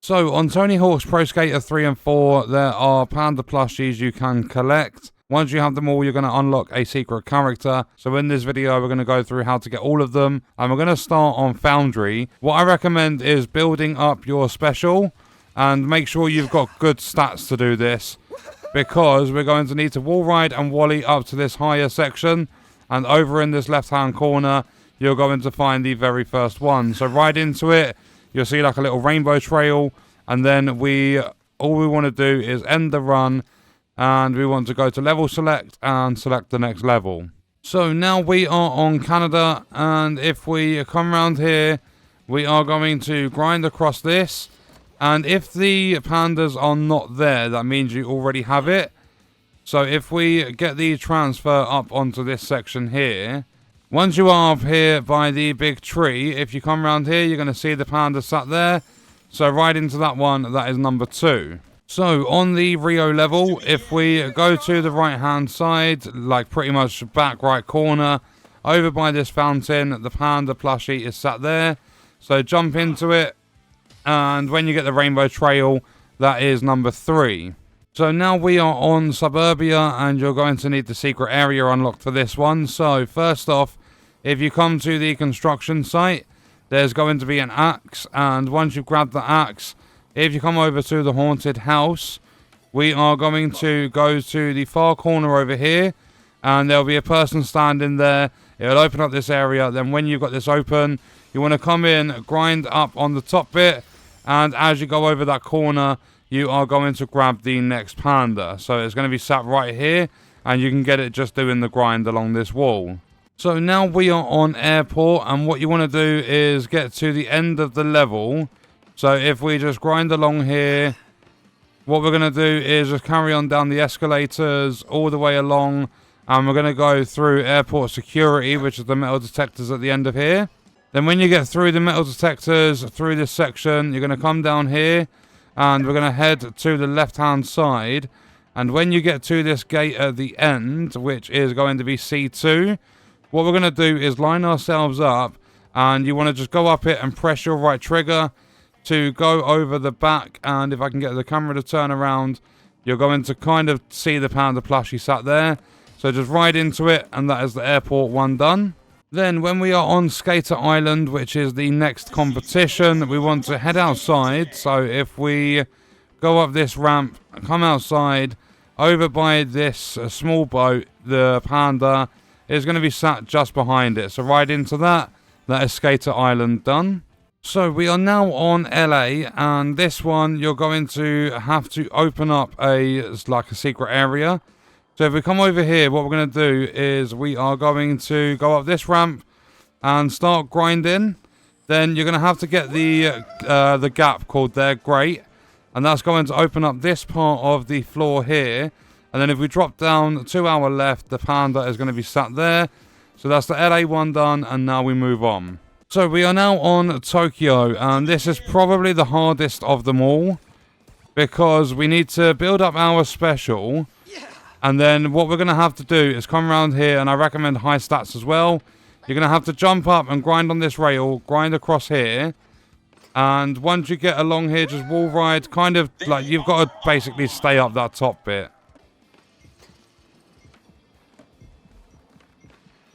So on Tony Hawk's Pro Skater 3 and 4, there are panda plushies you can collect. Once you have them all, you're going to unlock a secret character. So in this video, we're going to go through how to get all of them. And we're going to start on Foundry. What I recommend is building up your special. And make sure you've got good stats to do this. Because we're going to need to wall ride and wally up to this higher section. And over in this left-hand corner, you're going to find the very first one. So ride into it. You'll see like a little rainbow trail, and then all we want to do is end the run, and we want to go to level select and select the next level. So now we are on Canada, and if we come around here, we are going to grind across this, and if the pandas are not there, that means you already have it. So if we get the transfer up onto this section here, once you are up here by the big tree, if you come around here, you're going to see the panda sat there. So right into that one, that is number 2. So on the Rio level, if we go to the right hand side, like pretty much back right corner, over by this fountain, the panda plushie is sat there. So jump into it, and when you get the rainbow trail, that is number 3. So now we are on Suburbia, and you're going to need the secret area unlocked for this one. So first off, if you come to the construction site, there's going to be an axe, and once you've grabbed the axe, if you come over to the haunted house, we are going to go to the far corner over here, and there'll be a person standing there. It'll open up this area. Then when you've got this open, you want to come in, grind up on the top bit, and as you go over that corner, you are going to grab the next panda. So it's going to be sat right here, and you can get it just doing the grind along this wall. So now we are on airport, and what you want to do is get to the end of the level. So if we just grind along here, what we're going to do is just carry on down the escalators all the way along, and we're going to go through airport security, which is the metal detectors at the end of here. Then when you get through the metal detectors, through this section, you're going to come down here, and we're going to head to the left-hand side. And when you get to this gate at the end, which is going to be C2, what we're going to do is line ourselves up, and you want to just go up it and press your right trigger to go over the back. And if I can get the camera to turn around, you're going to kind of see the panda plushie sat there. So just ride into it, and that is the airport one done. Then when we are on Skater Island, which is the next competition, we want to head outside. So if we go up this ramp, come outside, over by this small boat, the panda is going to be sat just behind it. So ride into that. That is Skater Island done. So we are now on LA, and this one you're going to have to open up a secret area. So if we come over here, what we're going to do is we are going to go up this ramp and start grinding. Then you're going to have to get the gap called there, great. And that's going to open up this part of the floor here. And then if we drop down to our left, the panda is going to be sat there. So that's the LA one done, and now we move on. So we are now on Tokyo, and this is probably the hardest of them all, because we need to build up our special. And then what we're going to have to do is come around here, and I recommend high stats as well. You're going to have to jump up and grind on this rail, grind across here. And once you get along here, just wall ride, kind of like you've got to basically stay up that top bit.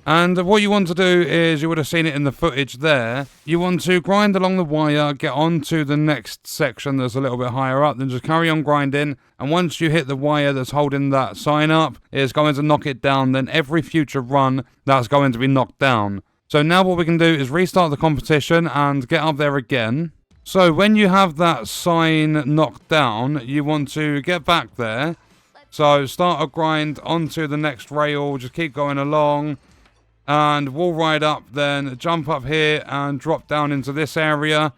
And what you want to do is, you would have seen it in the footage there, you want to grind along the wire, get onto the next section that's a little bit higher up, then just carry on grinding. And once you hit the wire that's holding that sign up, it's going to knock it down. Then every future run, that's going to be knocked down. So now what we can do is restart the competition and get up there again. So when you have that sign knocked down, you want to get back there. So start a grind onto the next rail, just keep going along. And wall ride up, then jump up here and drop down into this area.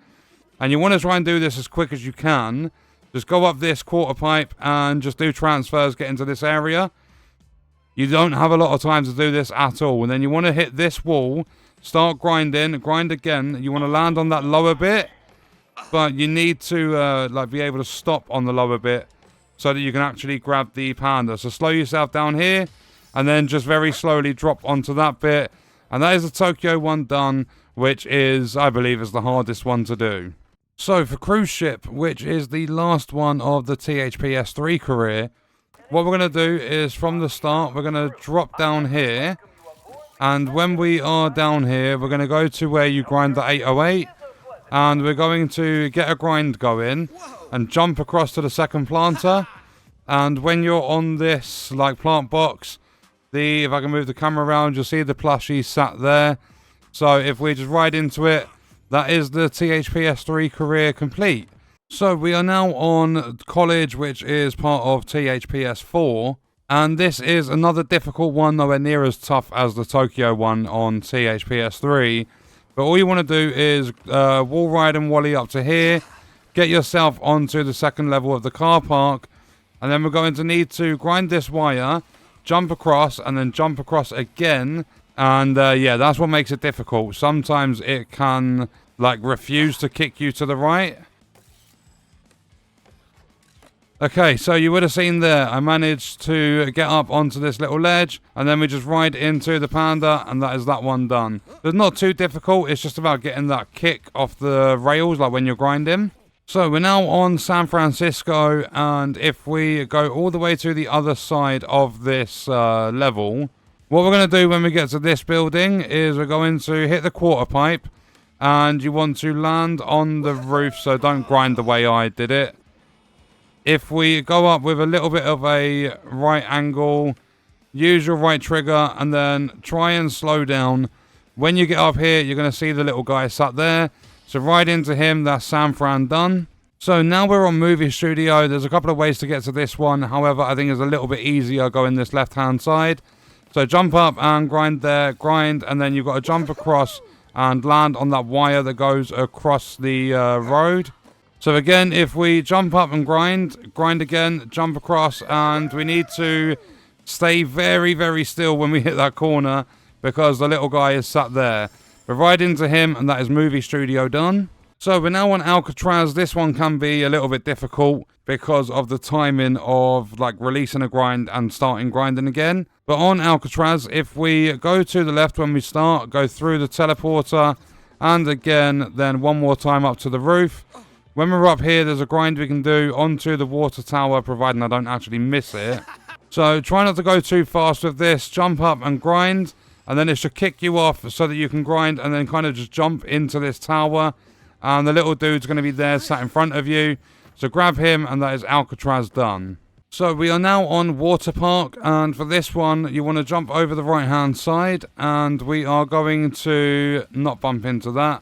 And you want to try and do this as quick as you can. Just go up this quarter pipe and just do transfers, get into this area. You don't have a lot of time to do this at all. And then you want to hit this wall, start grinding, grind again. You want to land on that lower bit, but you need to be able to stop on the lower bit so that you can actually grab the panda. So slow yourself down here, and then just very slowly drop onto that bit. And that is the Tokyo one done, which is, I believe, is the hardest one to do. So for cruise ship, which is the last one of the THPS 3 career, what we're going to do is from the start, we're going to drop down here. And when we are down here, we're going to go to where you grind the 808. And we're going to get a grind going and jump across to the second planter. And when you're on this like plant box, if I can move the camera around, you'll see the plushie sat there. So if we just ride into it, that is the THPS 3 career complete. So we are now on college, which is part of THPS 4. And this is another difficult one, nowhere near as tough as the Tokyo one on THPS 3. But all you want to do is wall ride and wally up to here. Get yourself onto the second level of the car park. And then we're going to need to grind this wire, jump across, and then jump across again. And yeah, that's what makes it difficult. Sometimes it can like refuse to kick you to the right. Okay, so you would have seen there, I managed to get up onto this little ledge, and then we just ride into the panda, and that is that one done. It's not too difficult, it's just about getting that kick off the rails, like when you're grinding. So we're now on San Francisco, and if we go all the way to the other side of this level, what we're going to do when we get to this building is we're going to hit the quarter pipe, and you want to land on the roof, so don't grind the way I did it. If we go up with a little bit of a right angle, use your right trigger, and then try and slow down. When you get up here, you're going to see the little guy sat there. So ride into him, that's San Fran done. So now we're on movie studio. There's a couple of ways to get to this one. However, I think it's a little bit easier going this left-hand side. So jump up and grind there, grind, and then you've got to jump across and land on that wire that goes across the road. So again, if we jump up and grind again, jump across, and we need to stay very, very still when we hit that corner because the little guy is sat there. We ride into him, and that is movie studio done. So we're now on Alcatraz. This one can be a little bit difficult because of the timing of like releasing a grind and starting grinding again. But on Alcatraz, if we go to the left when we start, go through the teleporter, and again, then one more time up to the roof. When we're up here, there's a grind we can do onto the water tower, providing I don't actually miss it. So try not to go too fast with this. Jump up and grind, and then it should kick you off so that you can grind and then kind of just jump into this tower. And the little dude's going to be there sat in front of you. So grab him, and that is Alcatraz done. So we are now on Waterpark, and for this one, you want to jump over the right-hand side, and we are going to not bump into that.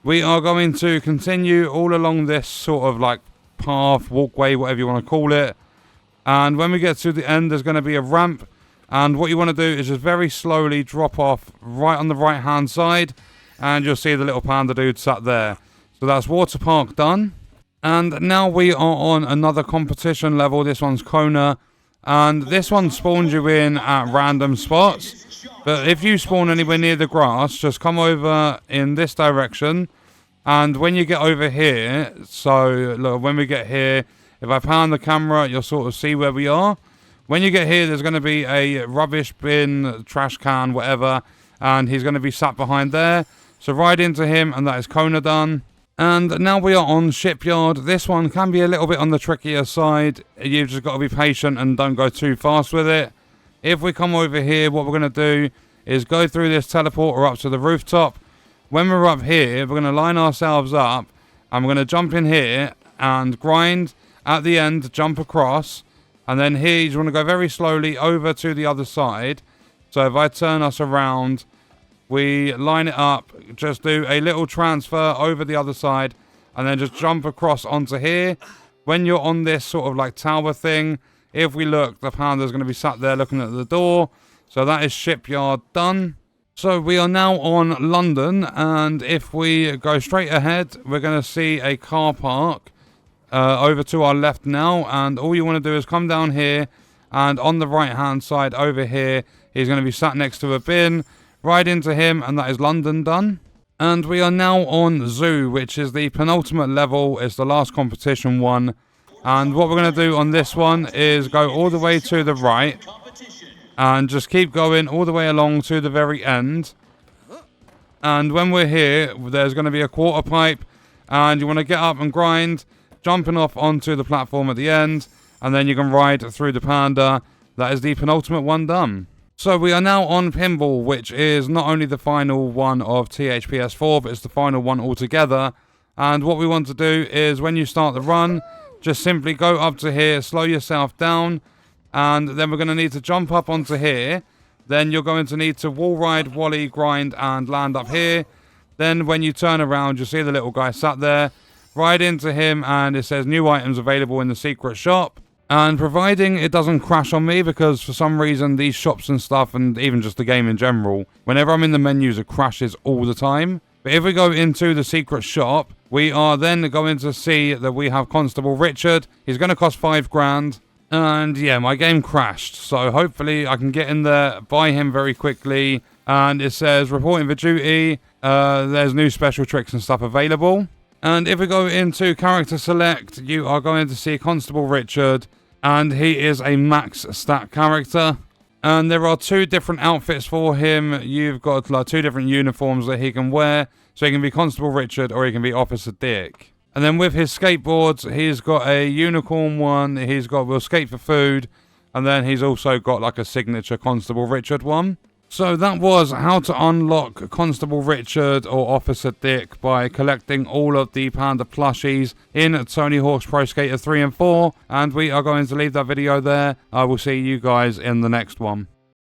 We are going to continue all along this sort of like path, walkway, whatever you want to call it. And when we get to the end, there's going to be a ramp. And what you want to do is just very slowly drop off right on the right-hand side. And you'll see the little panda dude sat there. So that's Waterpark done. And now we are on another competition level. This one's Kona. And this one spawns you in at random spots. But if you spawn anywhere near the grass, just come over in this direction. And when you get over here, so look, when we get here, if I pan the camera, you'll sort of see where we are. When you get here, there's going to be a rubbish bin, trash can, whatever. And he's going to be sat behind there. So ride into him, and that is Kona done. And now we are on Shipyard. This one can be a little bit on the trickier side. You've just got to be patient and don't go too fast with it. If we come over here, what we're going to do is go through this teleporter up to the rooftop. When we're up here, we're going to line ourselves up, and we're going to jump in here and grind. At the end, jump across, and then here you just want to go very slowly over to the other side. So if I turn us around, we line it up, just do a little transfer over the other side, and then just jump across onto here. When you're on this sort of like tower thing, if we look, the panda's going to be sat there looking at the door. So that is Shipyard done. So we are now on London, and if we go straight ahead, we're going to see a car park over to our left now. And all you want to do is come down here, and on the right hand side over here, he's going to be sat next to a bin. Ride into him, and that is London done. And we are now on Zoo, which is the penultimate level. It's the last competition one. And what we're going to do on this one is go all the way to the right. And just keep going all the way along to the very end. And when we're here, there's going to be a quarter pipe. And you want to get up and grind, jumping off onto the platform at the end, and then you can ride through the panda. That is the penultimate one done. So we are now on Pinball, which is not only the final one of THPS 4, but it's the final one altogether. And what we want to do is when you start the run, just simply go up to here, slow yourself down, and then we're going to need to jump up onto here. Then you're going to need to wall ride, wally, grind, and land up here. Then when you turn around, you'll see the little guy sat there. Ride into him, and it says new items available in the secret shop. And providing it doesn't crash on me, because for some reason these shops and stuff, and even just the game in general, whenever I'm in the menus, it crashes all the time. But if we go into the secret shop, we are then going to see that we have Constable Richard. He's going to cost 5 grand. And yeah, my game crashed. So hopefully I can get in there, buy him very quickly. And it says reporting for duty. There's new special tricks and stuff available. And if we go into character select, you are going to see Constable Richard. And he is a max stat character. And there are 2 different outfits for him. You've got like 2 different uniforms that he can wear. So he can be Constable Richard or he can be Officer Dick. And then with his skateboards, he's got a unicorn one. He's got will skate for food. And then he's also got like a signature Constable Richard one. So that was how to unlock Constable Richard or Officer Dick by collecting all of the panda plushies in Tony Hawk's Pro Skater 3 and 4. And we are going to leave that video there. I will see you guys in the next one.